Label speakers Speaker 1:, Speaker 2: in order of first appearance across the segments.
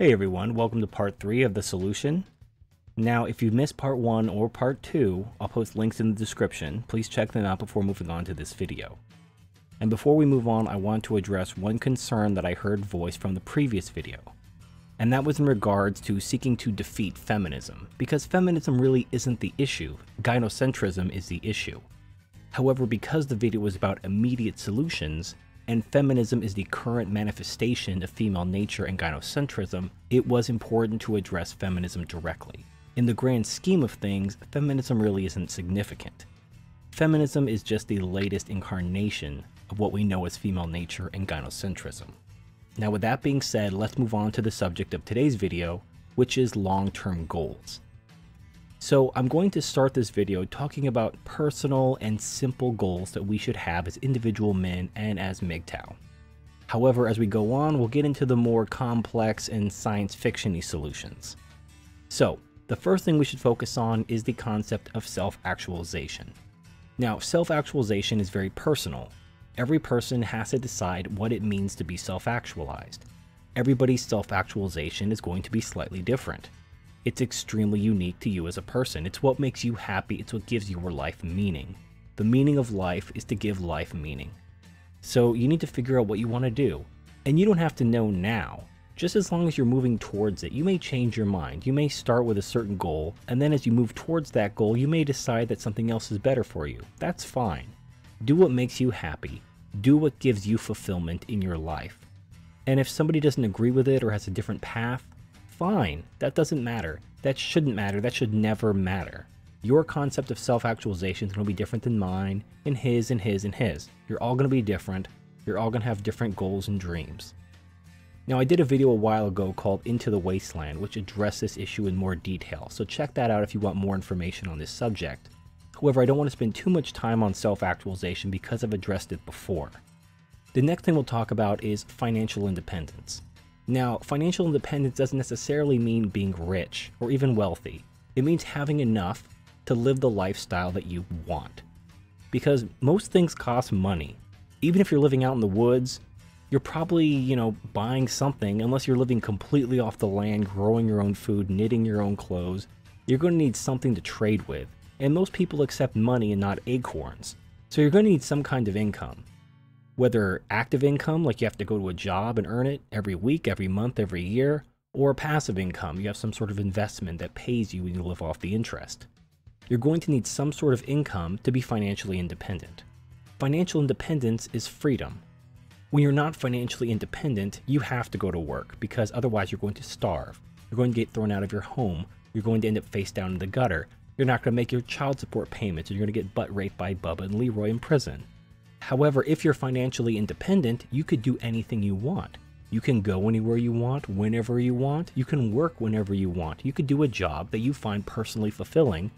Speaker 1: Hey everyone, welcome to part 3 of The Solution. Now, if you missed part 1 or part 2, I'll post links in the description. Please check them out before moving on to this video. And before we move on, I want to address one concern that I heard voiced from the previous video. And that was in regards to seeking to defeat feminism, because feminism really isn't the issue, gynocentrism is the issue. However, because the video was about immediate solutions, and feminism is the current manifestation of female nature and gynocentrism, it was important to address feminism directly. In the grand scheme of things, feminism really isn't significant. Feminism is just the latest incarnation of what we know as female nature and gynocentrism. Now with that being said, let's move on to the subject of today's video, which is long-term goals. So I'm going to start this video talking about personal and simple goals that we should have as individual men and as MGTOW. However, as we go on, we'll get into the more complex and science fiction-y solutions. So, the first thing we should focus on is the concept of self-actualization. Now, self-actualization is very personal. Every person has to decide what it means to be self-actualized. Everybody's self-actualization is going to be slightly different. It's extremely unique to you as a person. It's what makes you happy. It's what gives your life meaning. The meaning of life is to give life meaning. So you need to figure out what you want to do. And you don't have to know now. Just as long as you're moving towards it, you may change your mind. You may start with a certain goal, and then as you move towards that goal, you may decide that something else is better for you. That's fine. Do what makes you happy. Do what gives you fulfillment in your life. And if somebody doesn't agree with it or has a different path, fine, that doesn't matter. That shouldn't matter. That should never matter. Your concept of self-actualization is going to be different than mine, and his, and his, and his. You're all going to be different. You're all going to have different goals and dreams. Now, I did a video a while ago called Into the Wasteland, which addressed this issue in more detail, so check that out if you want more information on this subject. However, I don't want to spend too much time on self-actualization because I've addressed it before. The next thing we'll talk about is financial independence. Now, financial independence doesn't necessarily mean being rich or even wealthy. It means having enough to live the lifestyle that you want. Because most things cost money. Even if you're living out in the woods, you're probably, buying something. Unless you're living completely off the land, growing your own food, knitting your own clothes, you're going to need something to trade with. And most people accept money and not acorns. So you're going to need some kind of income. Whether active income, like you have to go to a job and earn it every week, every month, every year, or passive income, you have some sort of investment that pays you and you live off the interest. You're going to need some sort of income to be financially independent. Financial independence is freedom. When you're not financially independent, you have to go to work because otherwise you're going to starve. You're going to get thrown out of your home. You're going to end up face down in the gutter. You're not going to make your child support payments, and you're going to get butt raped by Bubba and Leroy in prison. However, if you're financially independent, you could do anything you want. You can go anywhere you want, whenever you want. You can work whenever you want. You could do a job that you find personally fulfilling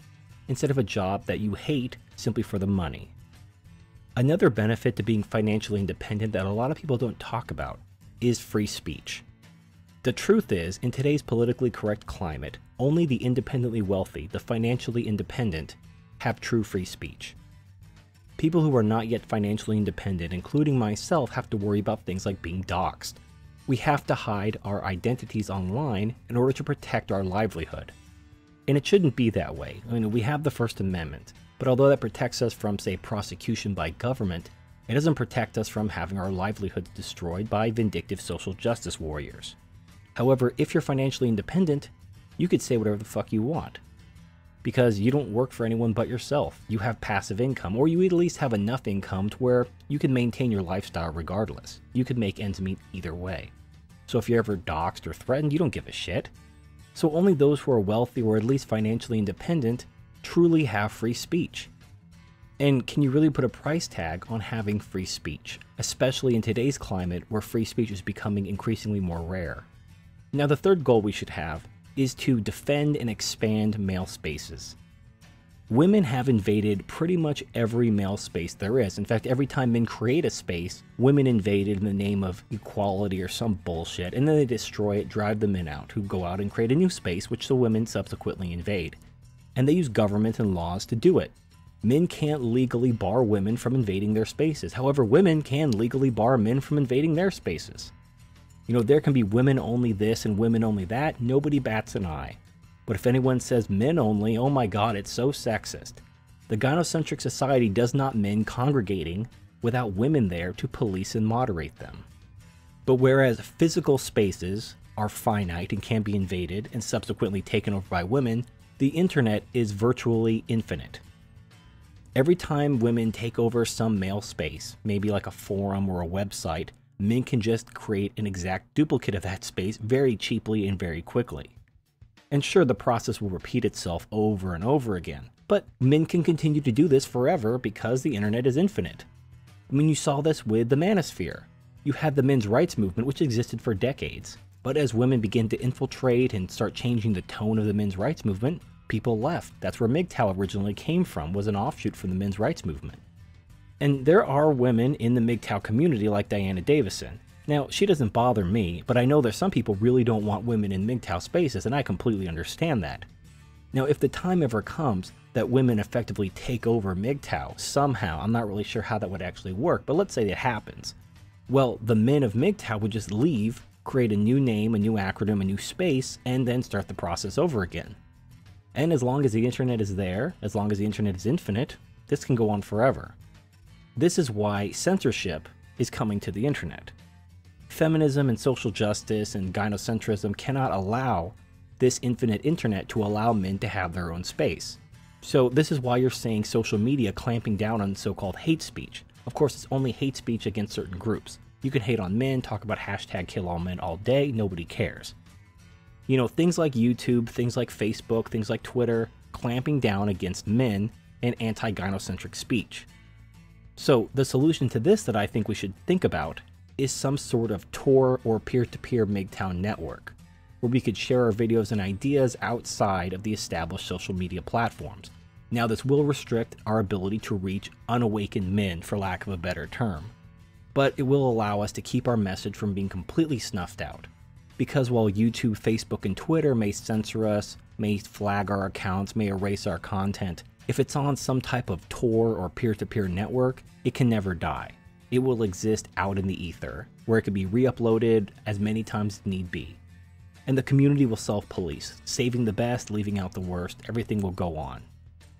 Speaker 1: instead of a job that you hate simply for the money. Another benefit to being financially independent that a lot of people don't talk about is free speech. The truth is, in today's politically correct climate, only the independently wealthy, the financially independent, have true free speech. People who are not yet financially independent, including myself, have to worry about things like being doxxed. We have to hide our identities online in order to protect our livelihood. And it shouldn't be that way. We have the First Amendment, but although that protects us from, say, prosecution by government, it doesn't protect us from having our livelihoods destroyed by vindictive social justice warriors. However, if you're financially independent, you could say whatever the fuck you want. Because you don't work for anyone but yourself. You have passive income, or you at least have enough income to where you can maintain your lifestyle regardless. You could make ends meet either way. So if you're ever doxxed or threatened, you don't give a shit. So only those who are wealthy or at least financially independent truly have free speech. And can you really put a price tag on having free speech, especially in today's climate where free speech is becoming increasingly more rare? Now the third goal we should have is to defend and expand male spaces. Women have invaded pretty much every male space there is. In fact, every time men create a space, women invade it in the name of equality or some bullshit, and then they destroy it, drive the men out, who go out and create a new space, which the women subsequently invade. And they use government and laws to do it. Men can't legally bar women from invading their spaces. However, women can legally bar men from invading their spaces. You know, there can be women only this and women only that, nobody bats an eye. But if anyone says men only, oh my god, it's so sexist. The gynocentric society does not men congregating without women there to police and moderate them. But whereas physical spaces are finite and can be invaded and subsequently taken over by women, the internet is virtually infinite. Every time women take over some male space, maybe like a forum or a website, men can just create an exact duplicate of that space very cheaply and very quickly. And sure, the process will repeat itself over and over again, but men can continue to do this forever because the internet is infinite. I mean, you saw this with the manosphere. You had the men's rights movement, which existed for decades, but as women began to infiltrate and start changing the tone of the men's rights movement, people left. That's where MGTOW originally came from, was an offshoot from the men's rights movement. And there are women in the MGTOW community like Diana Davison. Now, she doesn't bother me, but I know there's some people really don't want women in MGTOW spaces, and I completely understand that. Now, if the time ever comes that women effectively take over MGTOW somehow, I'm not really sure how that would actually work, but let's say it happens. Well, the men of MGTOW would just leave, create a new name, a new acronym, a new space, and then start the process over again. And as long as the internet is there, as long as the internet is infinite, this can go on forever. This is why censorship is coming to the internet. Feminism and social justice and gynocentrism cannot allow this infinite internet to allow men to have their own space. So this is why you're seeing social media clamping down on so-called hate speech. Of course, it's only hate speech against certain groups. You can hate on men, talk about hashtag kill all men all day, nobody cares. You know, things like YouTube, things like Facebook, things like Twitter, clamping down against men and anti-gynocentric speech. So the solution to this that I think we should think about is some sort of Tor or peer-to-peer MGTOW network, where we could share our videos and ideas outside of the established social media platforms. Now, this will restrict our ability to reach unawakened men, for lack of a better term, but it will allow us to keep our message from being completely snuffed out. Because while YouTube, Facebook, and Twitter may censor us, may flag our accounts, may erase our content, if it's on some type of Tor or peer-to-peer network, it can never die. It will exist out in the ether, where it can be re-uploaded as many times as need be. And the community will self-police, saving the best, leaving out the worst, everything will go on.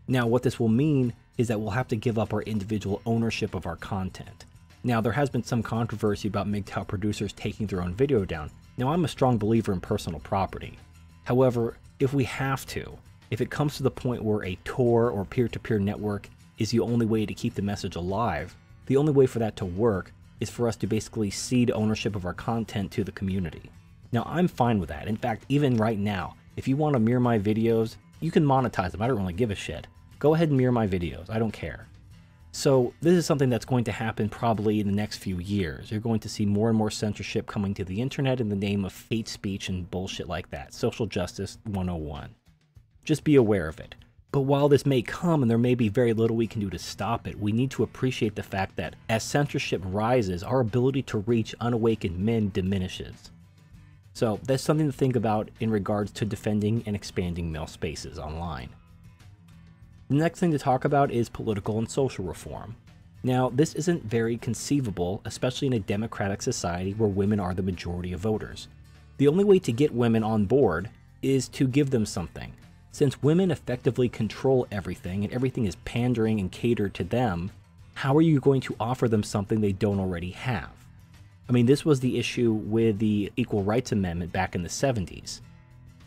Speaker 1: Now, what this will mean is that we'll have to give up our individual ownership of our content. Now, there has been some controversy about MGTOW producers taking their own video down. Now, I'm a strong believer in personal property. However, if we have to, if it comes to the point where a Tor or peer-to-peer network is the only way to keep the message alive, the only way for that to work is for us to basically cede ownership of our content to the community. Now, I'm fine with that. In fact, even right now, if you want to mirror my videos, you can monetize them. I don't really give a shit. Go ahead and mirror my videos. I don't care. So this is something that's going to happen probably in the next few years. You're going to see more and more censorship coming to the internet in the name of hate speech and bullshit like that. Social Justice 101. Just be aware of it. But while this may come and there may be very little we can do to stop it, we need to appreciate the fact that as censorship rises, our ability to reach unawakened men diminishes. So that's something to think about in regards to defending and expanding male spaces online. The next thing to talk about is political and social reform. Now, this isn't very conceivable, especially in a democratic society where women are the majority of voters. The only way to get women on board is to give them something. Since women effectively control everything and everything is pandering and catered to them, how are you going to offer them something they don't already have? I mean, this was the issue with the Equal Rights Amendment back in the 70s.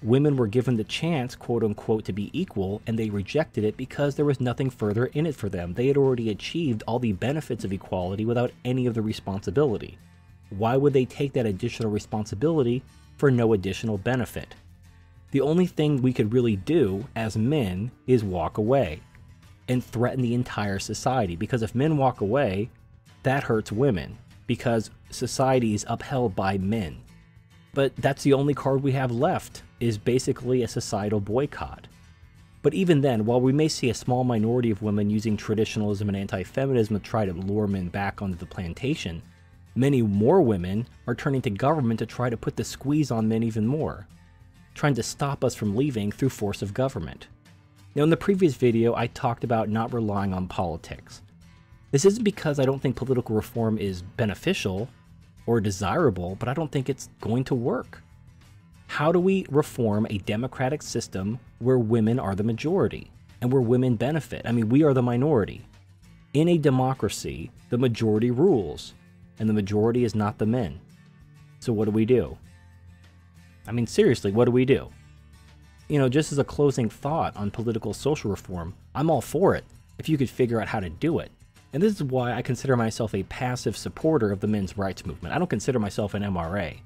Speaker 1: Women were given the chance, quote unquote, to be equal, and they rejected it because there was nothing further in it for them. They had already achieved all the benefits of equality without any of the responsibility. Why would they take that additional responsibility for no additional benefit? The only thing we could really do as men is walk away and threaten the entire society, because if men walk away, that hurts women, because society is upheld by men. But that's the only card we have left, is basically a societal boycott. But even then, while we may see a small minority of women using traditionalism and anti-feminism to try to lure men back onto the plantation, many more women are turning to government to try to put the squeeze on men even more, trying to stop us from leaving through force of government. Now, in the previous video, I talked about not relying on politics. This isn't because I don't think political reform is beneficial, or desirable, but I don't think it's going to work. How do we reform a democratic system where women are the majority and where women benefit? I mean, we are the minority. In a democracy, the majority rules, and the majority is not the men. So what do we do? I mean, seriously, what do we do? You know, just as a closing thought on political social reform, I'm all for it if you could figure out how to do it. And this is why I consider myself a passive supporter of the men's rights movement. I don't consider myself an MRA.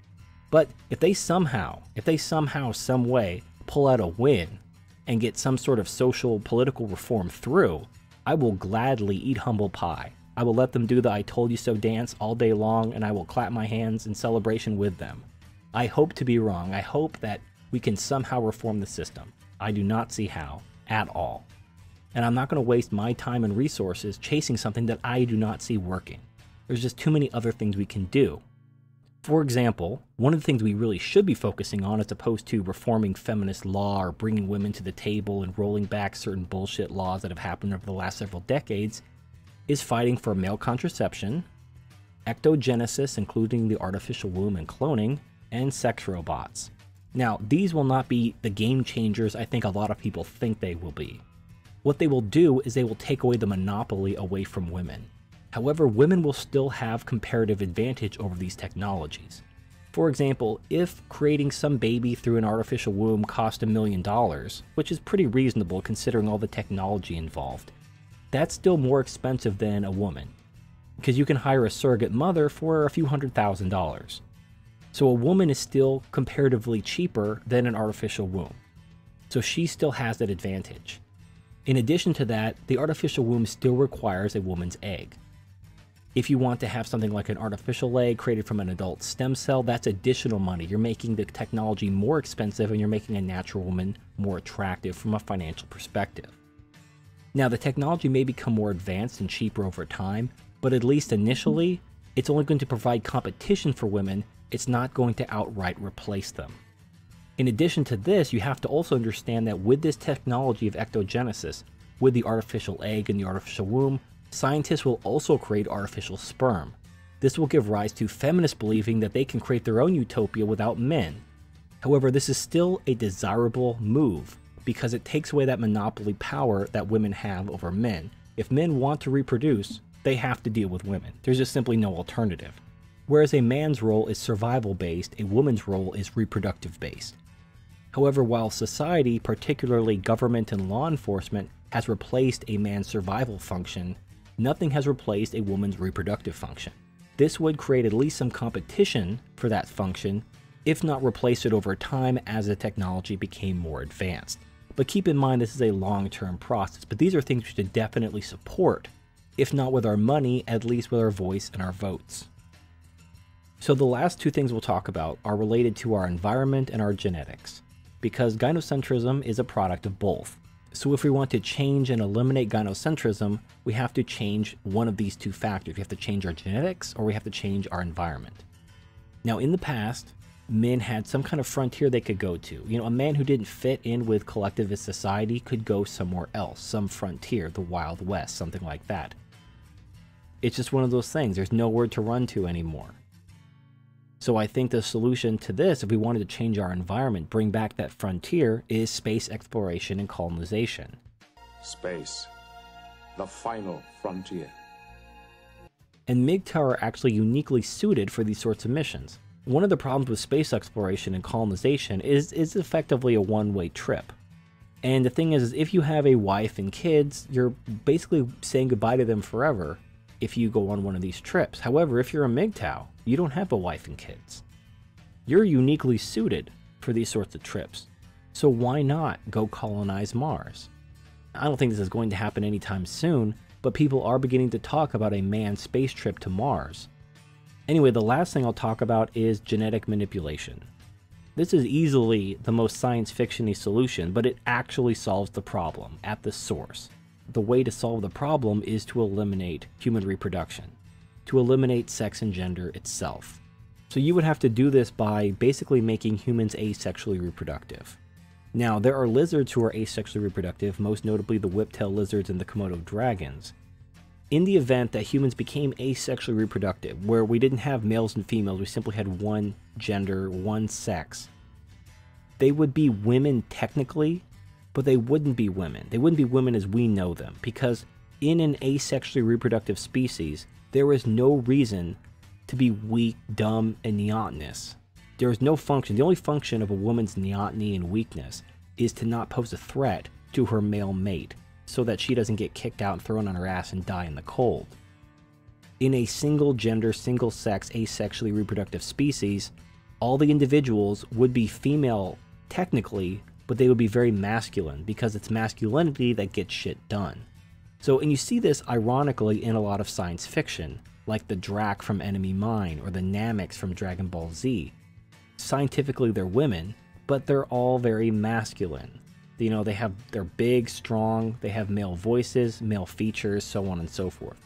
Speaker 1: But if they somehow, some way, pull out a win and get some sort of social political reform through, I will gladly eat humble pie. I will let them do the I told you so dance all day long, and I will clap my hands in celebration with them. I hope to be wrong. I hope that we can somehow reform the system. I do not see how, at all. And I'm not going to waste my time and resources chasing something that I do not see working. There's just too many other things we can do. For example, one of the things we really should be focusing on, as opposed to reforming feminist law or bringing women to the table and rolling back certain bullshit laws that have happened over the last several decades, is fighting for male contraception, ectogenesis, including the artificial womb and cloning, and sex robots. Now, these will not be the game changers I think a lot of people think they will be. What they will do is they will take away the monopoly away from women. However, women will still have comparative advantage over these technologies. For example, if creating some baby through an artificial womb cost $1 million, which is pretty reasonable considering all the technology involved, that's still more expensive than a woman, because you can hire a surrogate mother for a few $100,000. So a woman is still comparatively cheaper than an artificial womb. So she still has that advantage. In addition to that, the artificial womb still requires a woman's egg. If you want to have something like an artificial egg created from an adult stem cell, that's additional money. You're making the technology more expensive, and you're making a natural woman more attractive from a financial perspective. Now, the technology may become more advanced and cheaper over time, but at least initially, it's only going to provide competition for women. It's not going to outright replace them. In addition to this, you have to also understand that with this technology of ectogenesis, with the artificial egg and the artificial womb, scientists will also create artificial sperm. This will give rise to feminists believing that they can create their own utopia without men. However, this is still a desirable move because it takes away that monopoly power that women have over men. If men want to reproduce, they have to deal with women. There's just simply no alternative. Whereas a man's role is survival-based, a woman's role is reproductive-based. However, while society, particularly government and law enforcement, has replaced a man's survival function, nothing has replaced a woman's reproductive function. This would create at least some competition for that function, if not replace it over time as the technology became more advanced. But keep in mind this is a long-term process, but these are things we should definitely support, if not with our money, at least with our voice and our votes. So the last two things we'll talk about are related to our environment and our genetics, because gynocentrism is a product of both. So if we want to change and eliminate gynocentrism, we have to change one of these two factors. We have to change our genetics, or we have to change our environment. Now, in the past, men had some kind of frontier they could go to. You know, a man who didn't fit in with collectivist society could go somewhere else, some frontier, the Wild West, something like that. It's just one of those things. There's nowhere to run to anymore. So I think the solution to this, if we wanted to change our environment, bring back that frontier, is space exploration and colonization.
Speaker 2: Space, the final frontier.
Speaker 1: And MGTOW are actually uniquely suited for these sorts of missions. One of the problems with space exploration and colonization is effectively a one-way trip. And the thing is, if you have a wife and kids, you're basically saying goodbye to them forever if you go on one of these trips. However, if you're a MGTOW, you don't have a wife and kids. You're uniquely suited for these sorts of trips. So why not go colonize Mars? I don't think this is going to happen anytime soon, but people are beginning to talk about a manned space trip to Mars. Anyway, the last thing I'll talk about is genetic manipulation. This is easily the most science fiction-y solution, but it actually solves the problem at the source. The way to solve the problem is to eliminate human reproduction, to eliminate sex and gender itself. So you would have to do this by basically making humans asexually reproductive. Now, there are lizards who are asexually reproductive, most notably the whiptail lizards and the Komodo dragons. In the event that humans became asexually reproductive, where we didn't have males and females, we simply had one gender, one sex, they would be women technically, but they wouldn't be women. They wouldn't be women as we know them, because in an asexually reproductive species, there is no reason to be weak, dumb, and neotenous. There is no function. The only function of a woman's neoteny and weakness is to not pose a threat to her male mate, so that she doesn't get kicked out and thrown on her ass and die in the cold. In a single gender, single sex, asexually reproductive species, all the individuals would be female technically, but they would be very masculine, because it's masculinity that gets shit done. So, and you see this ironically in a lot of science fiction, like the Drac from Enemy Mine or the Nameks from Dragon Ball Z. Scientifically they're women, but they're all very masculine. You know, they're big, strong, they have male voices, male features, so on and so forth.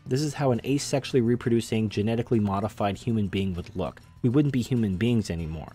Speaker 1: This is how an asexually reproducing, genetically modified human being would look. We wouldn't be human beings anymore.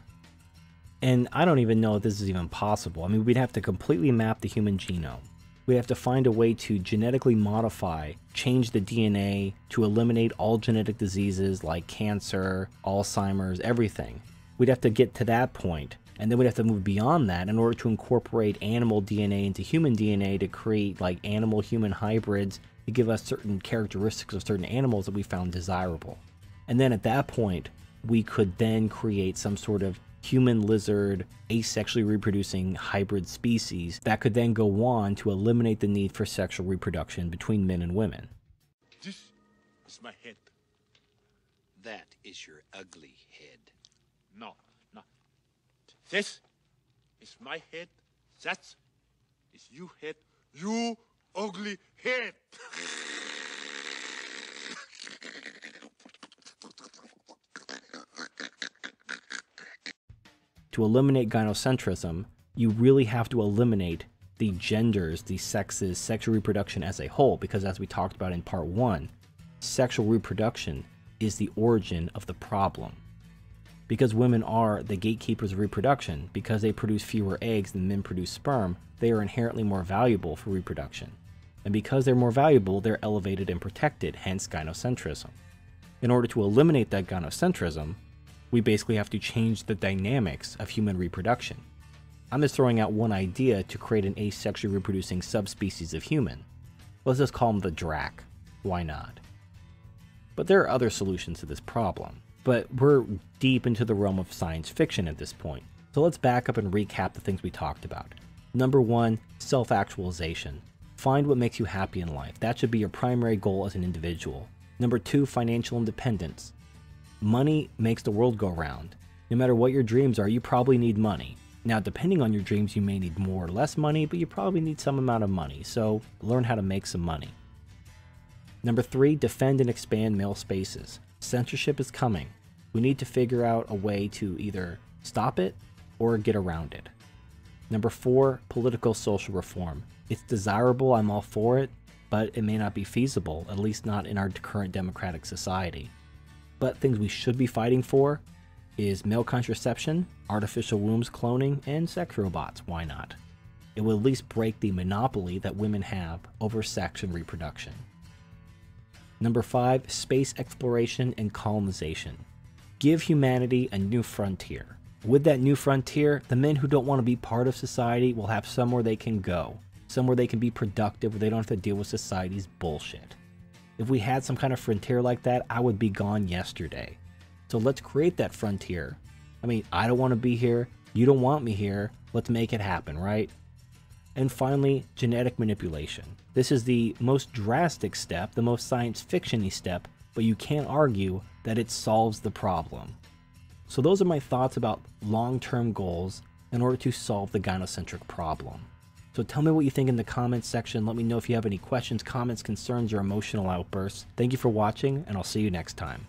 Speaker 1: And I don't even know if this is even possible. I mean, we'd have to completely map the human genome. We'd have to find a way to genetically modify, change the DNA to eliminate all genetic diseases like cancer, Alzheimer's, everything. We'd have to get to that point. And then we'd have to move beyond that in order to incorporate animal DNA into human DNA to create like animal-human hybrids to give us certain characteristics of certain animals that we found desirable. And then at that point, we could then create some sort of human-lizard, asexually reproducing hybrid species that could then go on to eliminate the need for sexual reproduction between men and women.
Speaker 3: This is my head.
Speaker 4: That is your ugly head.
Speaker 3: No. This is my head. That is you head. You ugly head.
Speaker 1: To eliminate gynocentrism, you really have to eliminate the genders, the sexes, sexual reproduction as a whole, because as we talked about in part 1, sexual reproduction is the origin of the problem. Because women are the gatekeepers of reproduction, because they produce fewer eggs than men produce sperm, they are inherently more valuable for reproduction. And because they're more valuable, they're elevated and protected, hence gynocentrism. In order to eliminate that gynocentrism, we basically have to change the dynamics of human reproduction. I'm just throwing out one idea to create an asexually reproducing subspecies of human. Let's just call them the Drac. Why not? But there are other solutions to this problem. But we're deep into the realm of science fiction at this point. So let's back up and recap the things we talked about. Number 1, self-actualization. Find what makes you happy in life. That should be your primary goal as an individual. Number 2, financial independence. Money makes the world go round. No matter what your dreams are, you probably need money. Now, depending on your dreams, you may need more or less money, but you probably need some amount of money, so learn how to make some money. Number 3, defend and expand male spaces. Censorship is coming. We need to figure out a way to either stop it or get around it. Number 4, political social reform. It's desirable, I'm all for it, but it may not be feasible, at least not in our current democratic society. But things we should be fighting for is male contraception, artificial wombs cloning, and sex robots. Why not? It will at least break the monopoly that women have over sex and reproduction. Number 5, space exploration and colonization. Give humanity a new frontier. With that new frontier, the men who don't want to be part of society will have somewhere they can go, somewhere they can be productive where they don't have to deal with society's bullshit. If we had some kind of frontier like that, I would be gone yesterday. So let's create that frontier. I mean, I don't want to be here, you don't want me here, let's make it happen, right? And finally, genetic manipulation. This is the most drastic step, the most science fiction-y step, but you can't argue that it solves the problem. So those are my thoughts about long-term goals in order to solve the gynocentric problem. So tell me what you think in the comments section. Let me know if you have any questions, comments, concerns, or emotional outbursts. Thank you for watching, and I'll see you next time.